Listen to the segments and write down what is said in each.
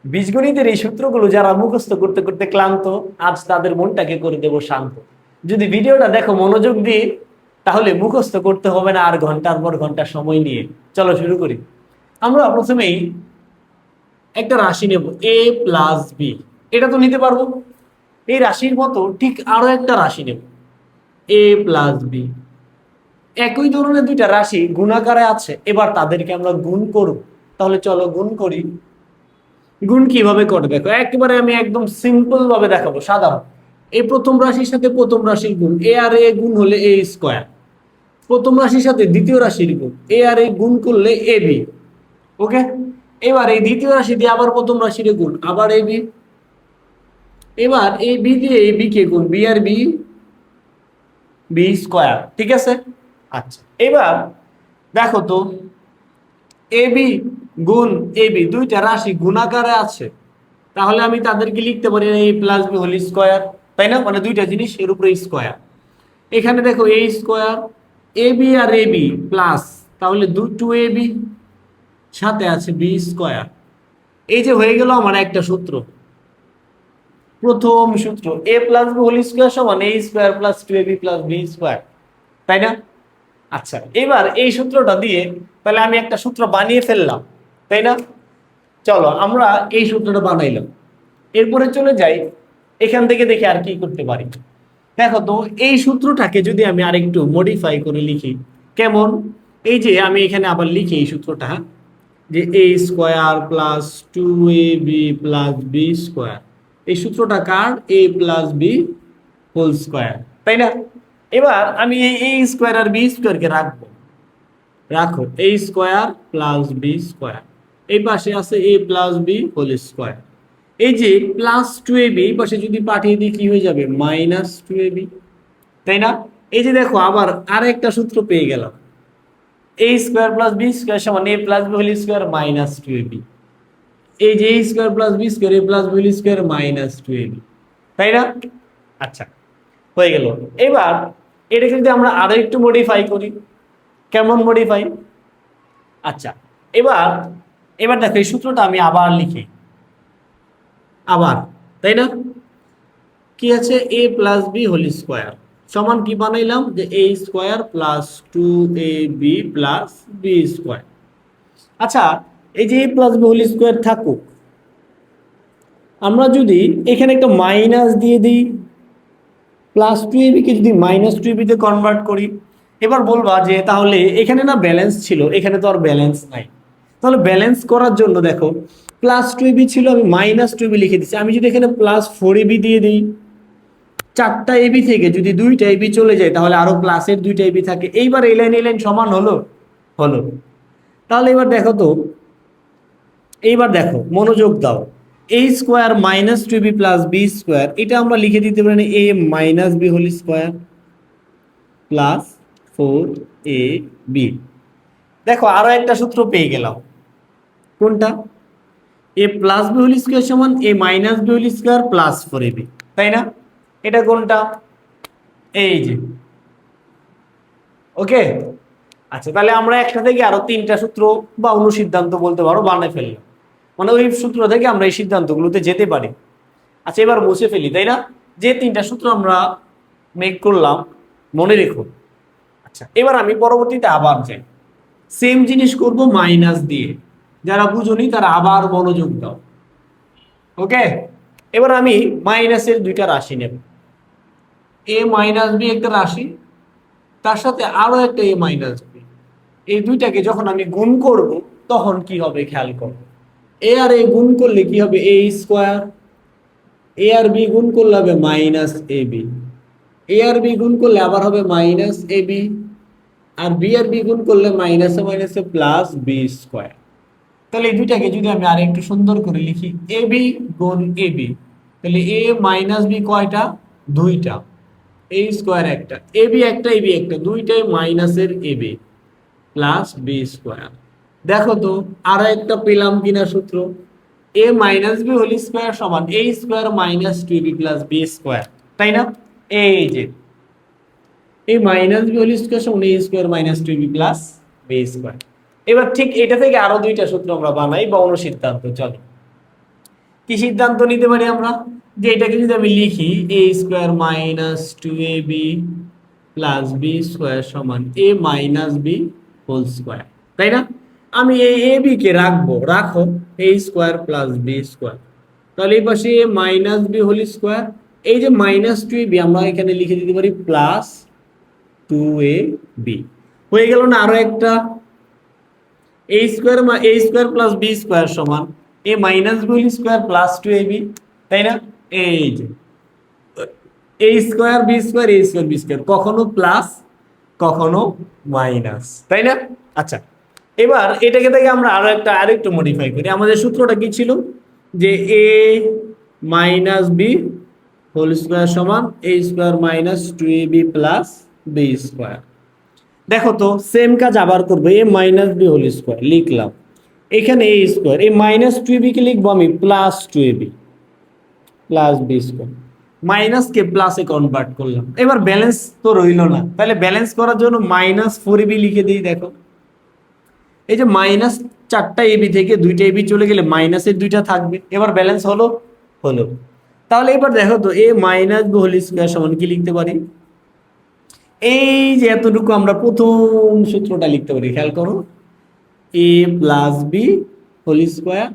বীজগণিতের এই সূত্রগুলো যারা মুখস্থ করতে করতে ক্লান্ত, আজ তাদের মনটাকে করে দেব শান্ত। যদি ভিডিওটা দেখো মনোযোগ দিয়ে, তাহলে মুখস্থ করতে হবে না আর ঘন্টার পর ঘন্টা সময় নিয়ে। চলো শুরু করি। আমরা প্রথমেই একটা রাশি নেব এ প্লাস বি। এটা তো নিতে পারবো। এই রাশির মতো ঠিক আরো একটা রাশি নেব এ প্লাস বি। একই ধরনের দুইটা রাশি গুণাকারে আছে, এবার তাদেরকে আমরা গুণ করব। তাহলে চলো গুণ করি। গুণ কিভাবে করে দেখো, একেবারে আমি একদম সিম্পল ভাবে দেখাবো, সাধারণ। এই প্রথম রাশির সাথে প্রথম রাশির গুণ, এ আর এ গুণ হলে এ স্কোয়ার। প্রথম রাশির সাথে দ্বিতীয় রাশির গুণ, এ আর এ গুণ করলে এ বি। ওকে, এবার এই দ্বিতীয় রাশি দিয়ে আবার প্রথম রাশির গুণ, আবার এ বি। এবার এই বি দিয়ে এই বি কে গুণ, বি আর বি, বি স্কোয়ার। ঠিক আছে। আচ্ছা, এবার দেখো তো এ বি গুণ এ বি দুইটা রাশি গুণাকারে আছে, তাহলে আমি তাদেরকে লিখতে পারি এ প্লাস বি হোল স্কোয়ার। তাই না? মানে দুইটা জিনিস এর উপরে স্কোয়ার। এখানে দেখো এ স্কোয়ার, এ বি আর এ বি প্লাস, তাহলে টু এ বি, সাথে আছে বি স্কোয়ার। এই যে হয়ে গেল আমার একটা সূত্র। প্রথম সূত্র এ প্লাস বি হোল স্কোয়ার সমান A square plus two A B plus B square. তাই না? আচ্ছা, এবার এই সূত্রটা দিয়ে তাহলে আমি একটা সূত্র বানিয়ে ফেললাম, তাই না? চলো আমরা এই সূত্রটা বানাইলাম। এরপরে চলে যাই, এখান থেকে দেখে আর কি করতে পারি। দেখো তো এই সূত্রটাকে যদি আমি আরেকটু মডিফাই করে লিখি, কেমন? এই যে আমি এখানে আবার লিখি এই সূত্রটা, হ্যাঁ, যে A square plus two A B plus B square. এই সূত্রটা কার? এ প্লাস বি হোল স্কোয়ার। তাই না? এবার আমি এই এ স্কোয়ার আর বি স্কোয়ারকে রাখবো। রাখো এ স্কোয়ার প্লাস বি স্কোয়ার। এই পাশে আছে এ প্লাস বি হোল স্কোয়ার। এই যে প্লাস টু এ বি এই পাশে যদি পাঠিয়ে দিই কি হয়ে যাবে? Minus two A B. তাই না? এই যে দেখো আবার আরেকটা সূত্র পেয়ে গেলাম, A square plus B square সমান A plus B whole square minus two A B. এই যে A square plus B square A plus B whole square minus two A B. তাই না? আচ্ছা, হয়ে গেল। এবার এটাকে যদি আমরা আরো একটু মডিফাই করি, কেমন মডিফাই? আচ্ছা, এবার এবার দেখো এই সূত্রটা আমি আবার লিখি, আবার। তাই না? কি আছে? এ প্লাস বি হোল স্কোয়ার সমান কি বানাইলাম, যে A square plus two A B plus B square. আচ্ছা, এই যে এ প্লাস বি হোল স্কোয়ার থাকুক, আমরা যদি এখানে একটা মাইনাস দিয়ে দিই, প্লাস টু এ বি কে যদি মাইনাস টু এ বিতে কনভার্ট করি, এবার বলবা যে তাহলে এখানে না ব্যালেন্স ছিল, এখানে তো আর ব্যালেন্স নাই। তাহলে ব্যালেন্স করার জন্য দেখো প্লাস টু এবি ছিল, আমি মাইনাস টু এবি লিখে দিচ্ছি। আমি যদি এখানে প্লাস ফোর এবি দিয়ে দিই, চারটা এবি থেকে যদি দুইটা এবি চলে যায়, তাহলে আরো প্লাসের দুইটা এবি থাকে। এইবার এই লাইন সমান হলো, হলো। তাহলে এবার দেখো তো, এইবার দেখো মনোযোগ দাও, A square minus two B plus B square, এটা আমরা লিখে দিতে পারি A minus B whole square plus four A B. দেখো আরো একটা সূত্র পেয়ে গেলাম, কোনটা? A plus B whole square সমান A minus B whole square plus four A B. তাই না? এটা কোনটা? এই যে। ওকে। আচ্ছা, তাহলে আমরা একটা থেকে আরো তিনটা সূত্র বা অনুসিদ্ধান্ত বলতে পারো বানায় ফেললাম। মানে ওই সূত্র থেকে আমরা এই সিদ্ধান্তগুলোতে যেতে পারি। আচ্ছা, এবার মুছে ফেলি, তাই না? যে তিনটা সূত্র আমরা মেক করলাম, মনে রেখো। আচ্ছা, এবার আমি পরবর্তীতে আবার যাই, সেম জিনিস করব মাইনাস দিয়ে। যারা বুঝোনি তারা আবার মনোযোগ দাও। ওকে, এবার আমি মাইনাসের দুইটা রাশি নেব, এ মাইনাস বি একটা রাশি, তার সাথে আরো একটা এ মাইনাস বি। এই দুইটাকে যখন আমি গুণ করব, তখন কি হবে খেয়াল করো। এ আর এ গুণ করলে কি হবে? এ স্কোয়ার। এ আর বি গুণ করলে হবে minus A B. A R B গুণ করলে আবার হবে মাইনাস এ বি। আর বি আর বি গুণ করলে মাইনাসে মাইনাসে প্লাস বি স্কোয়ার। তাহলে এই দুইটাকে যদি আমি আর একটু সুন্দর করে লিখি, এ বি গুণ এ বি, তাহলে এ মাইনাস বি কয়টা? দুইটা। এ স্কোয়ার একটা, এ বি একটা, এ বি একটা, দুইটাই মাইনাসের A B plus B square. দেখো তো আরো একটা পেলাম কিনা সূত্র, A minus B whole square সমান A square minus two B plus B square. তাই না? এই যে এই মাইনাস বি হোল স্কোয়ার সমান A square minus two B plus B square. এবার ঠিক এটা থেকে আরো দুইটা সূত্র আমরা বানাই বা অনুসিদ্ধান্ত। চলো কি সিদ্ধান্ত নিতে পারি আমরা, যে এটাকে যদি আমি লিখি এ square minus two A B plus B square সমান A minus B whole square, তাই না? আমি এই এ বি কে রাখবো, রাখো এ স্কোয়ার প্লাস বি স্কোয়ার, তাহলে এই পাশে এ মাইনাস বি হোল স্কোয়ার, এই যে মাইনাস টু এ বি আমরা এখানে লিখে দিতে পারি প্লাস টু এ বি। হয়ে গেল না আরো একটা, A square plus B square সমান A minus B whole square plus two A B, তাই না? এই যে A square B square A square B square, কখনো প্লাস কখনো মাইনাস, তাই না? আচ্ছা, এবার এটাকে থেকে আমরা আরেকটু মডিফাই করি। আমাদের সূত্রটা কি ছিল, যে A minus B whole square সমান A square minus two A B plus B square. দেখো তো সেম কাজ আবার করবো, A minus B whole square লিখলাম, এখানে এ স্কোয়ার, এই মাইনাস টু এ বি কে লিখবো আমি plus two A B plus B square, minus কে প্লাসে কনভার্ট করলাম। এবার ব্যালেন্স তো রইলো না, তাহলে ব্যালেন্স করার জন্য মাইনাস ফোর এবি লিখে দিই। দেখো এই যে মাইনাস চারটা এবি থেকে দুইটা এবি চলে গেলে মাইনাসের দুইটা থাকবে, এবার ব্যালেন্স হলো হলো। তাহলে এবার দেখো তো এ মাইনাস বি হোল স্কোয়ার সমান কি লিখতে পারি, এই যে এতটুকু আমরা প্রথম সূত্রটা লিখতে পারি, খেয়াল করো A plus B whole square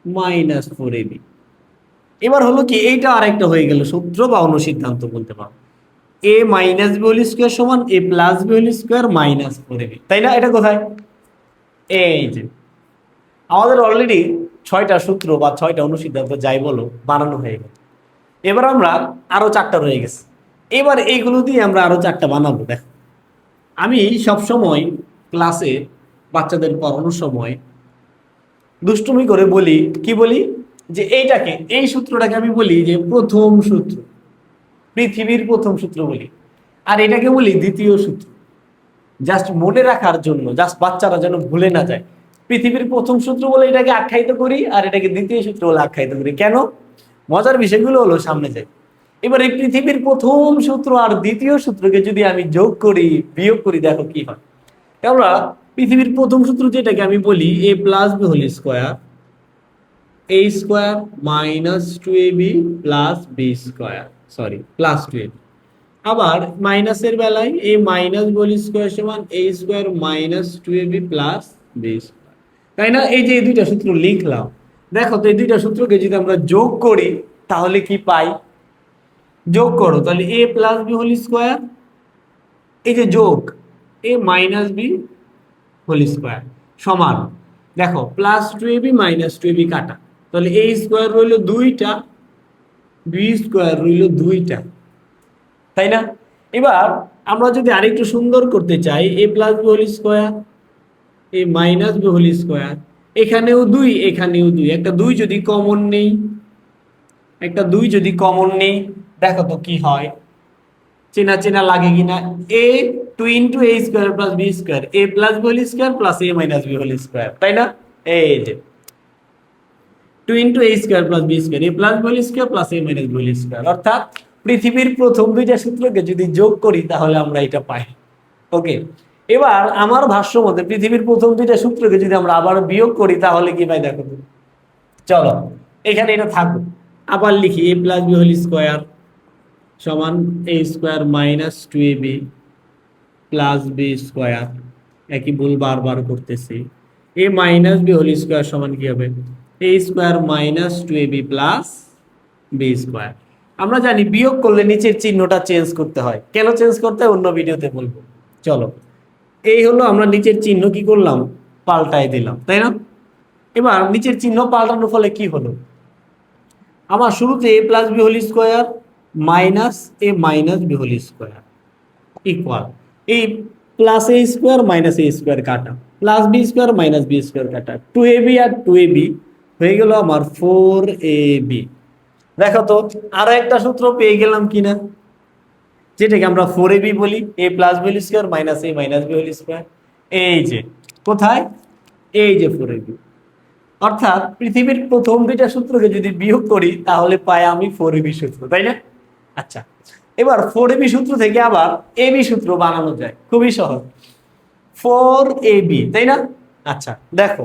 minus four AB. এবার হলো কি, এইটা আরেকটা হয়ে গেল সূত্র বা অনুসিদ্ধান্ত বলতে পারো, A minus B whole square সমান A plus B whole square minus four AB, তাই না? এটা কোথায়, এই যে আমাদের অলরেডি 6টা সূত্র বা 6টা অনুসিদ্ধান্ত যাই বলো বানানো হয়ে গেল। এবার আমরা আরো 4টা রয়ে গেছে, এবার এইগুলো দিয়ে আমরা আরো 4টা বানাবো। দেখো আমি সবসময় ক্লাসে বাচ্চাদের পড়ানোর সময় দুষ্টুমি করে বলি, কি বলি, যে এইটাকে এই সূত্রটাকে আমি বলি যে প্রথম সূত্র, পৃথিবীর প্রথম সূত্র বলি, আর এটাকে বলি দ্বিতীয় সূত্র। জাস্ট মনে রাখার জন্য, জাস্ট বাচ্চারা যেন ভুলে না যায়, পৃথিবীর প্রথম সূত্র বলে এটাকে আখ্যায়িত করি, আর এটাকে দ্বিতীয় সূত্র বলে আখ্যায়িত করি। কেন? মজার বিষয়গুলো হলো সামনে যায়। এবার এই পৃথিবীর প্রথম সূত্র আর দ্বিতীয় সূত্রকে যদি আমি যোগ করি বিয়োগ করি, দেখো কি হয়। আমরা পৃথিবীর প্রথম সূত্র যেটাকে আমি বলি A plus B whole square A square minus two A B plus B square, sorry plus two A B. আবার মাইনাসের বেলায় A minus B whole square সমান A square minus two A B plus B square, তাই না? এই যে এই দুইটা সূত্র লিখলাম, দেখো তো এই দুইটা সূত্রকে যদি আমরা যোগ করি তাহলে কি পাই, যোগ করো তাহলে এ প্লাস বি হোল স্কোয়ার, এই যে যোগ এ মাইনাস বি হোল স্কোয়ার সমান, দেখো plus two A B minus two A B কাটা, তাহলে এ স্কোয়ার রইল দুইটা, বি স্কোয়ার রইল দুইটা, তাই না? এবার আমরা যদি আরেকটু সুন্দর করতে চাই, এ প্লাস বি হোল স্কোয়ার এ মাইনাস বি হোল স্কোয়ার, এখানেও দুই এখানেও দুই, একটা দুই যদি কমন নেই, একটা দুই যদি কমন নেই, দেখো তো কি হয়, চেনা চেনা লাগে কিনা, A two into A square plus B square A plus B whole square plus A minus B whole square, তাই না? এই যে two into A square plus B square A plus B whole square plus A minus B whole square, অর্থাৎ পৃথিবীর প্রথম দুইটা সূত্রকে যদি যোগ করি তাহলে আমরা এটা পাই। ওকে, এবার আমার ভাষ্য মতে পৃথিবীর প্রথম দুইটা সূত্রকে যদি আমরা আবার বিয়োগ করি তাহলে কি পাই, দেখো তো। চলো এখানে এটা থাকুক, আবার লিখি এ প্লাস বি হোল স্কোয়ার সমান A square minus two A B plus B square, একই ভুল বারবার করতেছি, এ মাইনাস বি হোল স্কোয়ার সমান কি হবে এ square minus two A B plus B square. আমরা জানি বিয়োগ করলে নিচের চিহ্নটা চেঞ্জ করতে হয়, কেন চেঞ্জ করতে হয় অন্য ভিডিওতে বলবো। চলো এই হলো আমরা নিচের চিহ্ন কি করলাম, পাল্টাই দিলাম, তাই না? এবার নিচের চিহ্ন পাল্টানোর ফলে কি হলো, আমার শুরুতে A plus B whole square minus A minus B whole square equal, এই plus A square minus A square কাটা plus B square minus B square কাটা, টু এ বি আর টু এ বি হয়ে গেল আমার ফোর এ বি। দেখো তো আরো একটা সূত্র পেয়ে গেলাম কিনা, যেটাকে আমরা ফোর এ বি বলি, A plus B whole square minus A minus B whole square, এই যে কোথায়, এই যে ফোর এ বি। অর্থাৎ পৃথিবীর প্রথম দুইটা সূত্রকে যদি বিয়োগ করি তাহলে পাই আমি ফোর এবি সূত্র, তাই না? আচ্ছা, এবার ফোর এবি সূত্র থেকে আবার এবি সূত্র বানানো যায়, খুবই সহজ, ফোর এবি, তাই না? আচ্ছা দেখো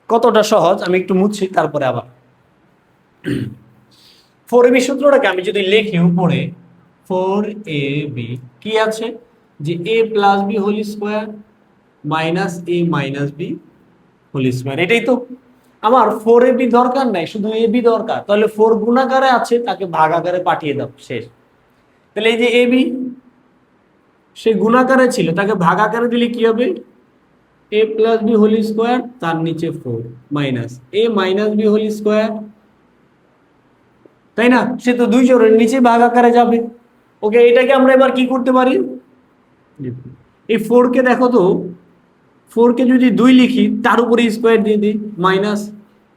কতটা সহজ, আমি একটু মুছছি তারপরে আবার। 4ab সূত্রটাকে আমি যদি লিখি উপরে 4ab কি আছে যে a plus B whole square minus a minus B whole square, এটাই তো আমার 4ab দরকার নাই, শুধু ab দরকার। তাহলে 4 গুণাকারে আছে, তাকে ভাগ আকারে পাঠিয়ে দাও, শেষ। তাহলে এই যে ab সে গুণাকারে ছিল, তাকে ভাগ আকারে দিলে কি হবে, a plus B whole square তার নিচে 4 minus a minus B whole square, তাই না? সে তো দুই জোড়ের নিচে ভাগ আকারে যাবে। ওকে, এটাকে আমরা এবার কি করতে পারি, এই 4 কে দেখো তো, 4 কে যদি 2 লিখি তার উপরে স্কোয়ার দিয়ে দিই, মাইনাস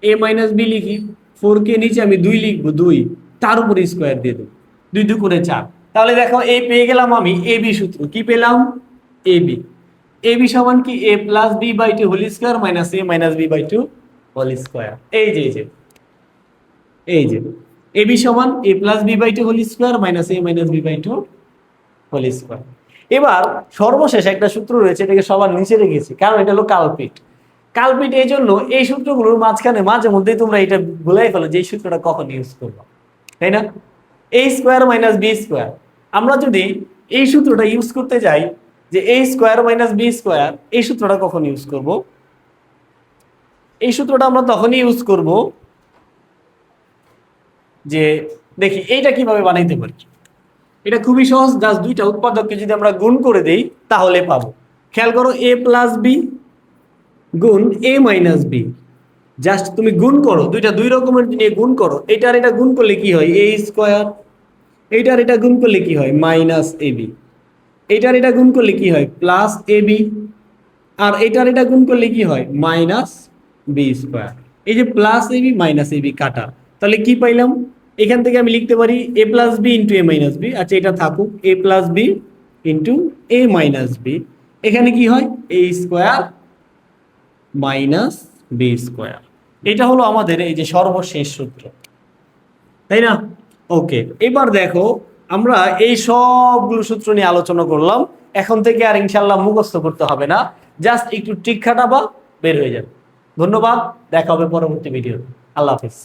a মাইনাস বি লিখি, 4 কে নিচে আমি 2 লিখবো, 2 তার উপরে স্কোয়ার দিয়ে দেবো, 2 2 করে 4। তাহলে দেখো এই পেয়ে গেলাম আমি ab সূত্র, কি পেলাম, ab ab সমান কি a plus B by 2 whole square minus a minus B by 2 whole square. এই যে ab সমান a plus B by 2 whole square minus a minus B by 2 whole square. এবার সর্বশেষ একটা সূত্র রয়েছে, এটাকে সবার নিচে রেখেছি কারণ এটা হলো কালপিট। কালপিট এই জন্য এই সূত্রগুলোর মাঝখানে মাঝে মধ্যেই তোমরা এটা ভুলাই ফেলো যে এই সূত্রটা কখন ইউজ করবো, তাই না? a square minus B square, আমরা যদি এই সূত্রটা ইউজ করতে যাই যে a square minus B square, এই সূত্রটা কখন ইউজ করব, এই সূত্রটা আমরা তখনই ইউজ করব যে দেখি এইটা কিভাবে বানাইতে পারি। এটা খুবই সহজ, জাস্ট দুইটা উৎপাদককে যদি আমরা গুণ করে দেই তাহলে পাবো। খেয়াল করো, a প্লাস বি গুণ a মাইনাস বি, জাস্ট তুমি গুণ করো, দুইটা দুই রকমের নিয়ে গুণ করো, এটার এটা গুণ করলে কি হয় a স্কোয়ার, এইটার এটা গুণ করলে কি হয় মাইনাস ab, এইটার এটা গুণ করলে কি হয় প্লাস ab, আর এইটার এটা গুণ করলে কি হয় মাইনাস বি স্কোয়ার। এই যে প্লাস ab মাইনাস ab কাটা, তাহলে কি পাইলাম, এখান থেকে আমি লিখতে পারি a plus B into a minus B. আচ্ছা, এটা থাকুক, a plus B into a minus B, এখানে কি হয় a square minus B square. এটা হলো আমাদের এই যে সর্বশেষ সূত্র, তাই না? ওকে, এবার দেখো আমরা এই সবগুলো সূত্র নিয়ে আলোচনা করলাম। এখন থেকে আর ইনশাল্লাহ মুখস্থ করতে হবে না, জাস্ট একটু ট্রিক খাটাবা, বের হয়ে যাবে। ধন্যবাদ, দেখা হবে পরবর্তী ভিডিও। আল্লাহ হাফিজ।